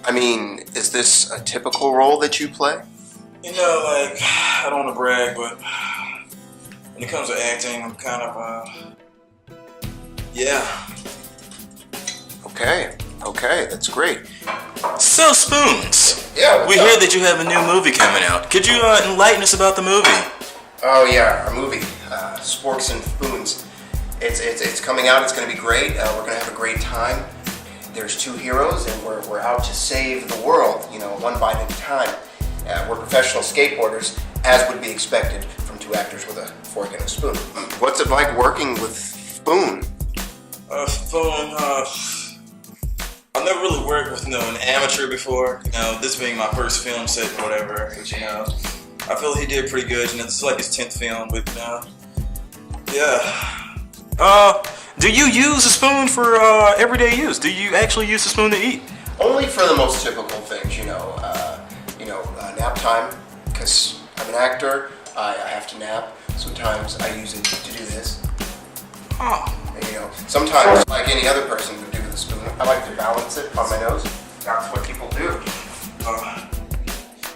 I mean, is this a typical role that you play? You know, like, I don't want to brag, but when it comes to acting, I'm kind of, yeah. Okay, that's great. So, Spoons. Yeah, we hear that you have a new movie coming out. Could you enlighten us about the movie? Oh yeah, our movie, Sporks and Fpoons. It's coming out. It's going to be great. We're going to have a great time. There's two heroes, and we're out to save the world. You know, one bite at a time. We're professional skateboarders, as would be expected from two actors with a fork and a spoon. What's it like working with Spoon? Spoon, I've never really worked with an amateur before. You know, this being my first film set or whatever. But, you know, I feel he did pretty good. You know, this is like his 10th film, but yeah. Do you use a spoon for everyday use? Do you actually use a spoon to eat? Only for the most typical things, nap time, because I'm an actor, I have to nap. Sometimes I use it to do this. Oh. And, sometimes, like any other person would do with a spoon, I like to balance it on my nose. That's what people do.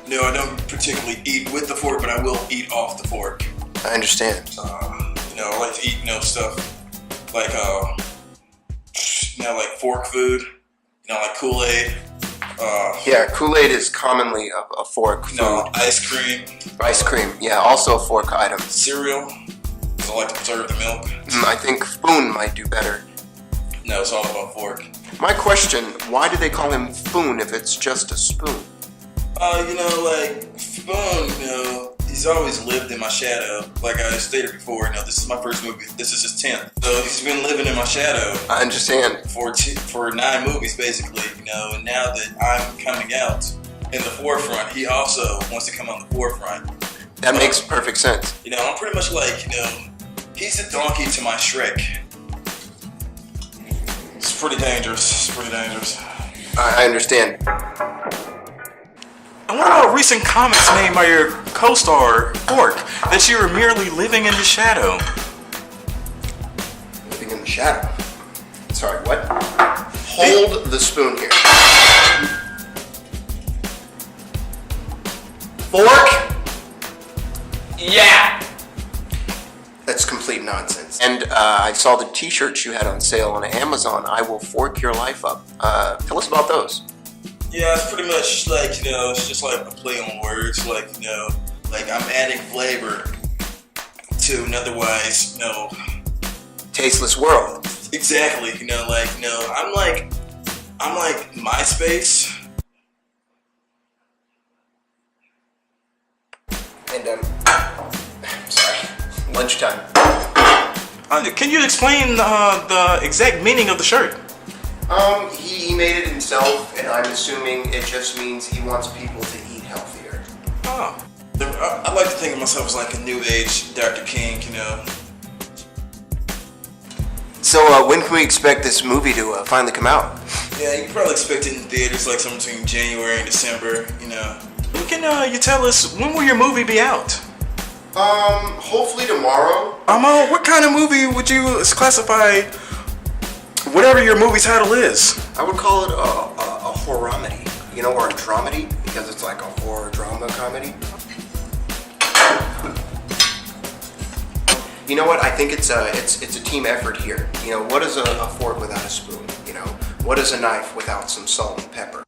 No, I don't particularly eat with the fork, but I will eat off the fork. I understand. I like to eat, stuff like, like fork food, like Kool-Aid. Yeah, Kool-Aid is commonly a fork food. Ice cream. Ice cream, yeah, also a fork item. Cereal, because I like to preserve the milk. I think Spoon might do better. No, it's all about fork. My question, why do they call him Spoon if it's just a spoon? Spoon, he's always lived in my shadow. Like I stated before, this is my first movie. This is his 10th. So he's been living in my shadow. I understand. For 9 movies, basically, and now that I'm coming out in the forefront, he also wants to come on the forefront. That makes perfect sense. I'm pretty much like, he's the donkey to my Shrek. It's pretty dangerous. I understand. And what about recent comments made by your co-star, Fork, that you were merely living in the shadow? Living in the shadow? Sorry, what? Hold the spoon here. Fork? Yeah! That's complete nonsense. And I saw the t-shirts you had on sale on Amazon. I will fork your life up. Tell us about those. Yeah, it's pretty much like, it's just like a play on words. Like, like I'm adding flavor to an otherwise, Tasteless world. Exactly, I'm like MySpace. And, sorry, lunchtime. Can you explain the exact meaning of the shirt? He made it himself, and I'm assuming it just means he wants people to eat healthier. Oh. I like to think of myself as like a new age Dr. King, So, when can we expect this movie to finally come out? Yeah, you can probably expect it in theaters like somewhere between January and December, Can you tell us, when will your movie be out? Hopefully tomorrow. What kind of movie would you classify whatever your movie title is? I would call it a horromedy, or a dramedy, because it's like a horror drama comedy. You know what? I think it's a team effort here. What is a fork without a spoon? What is a knife without some salt and pepper?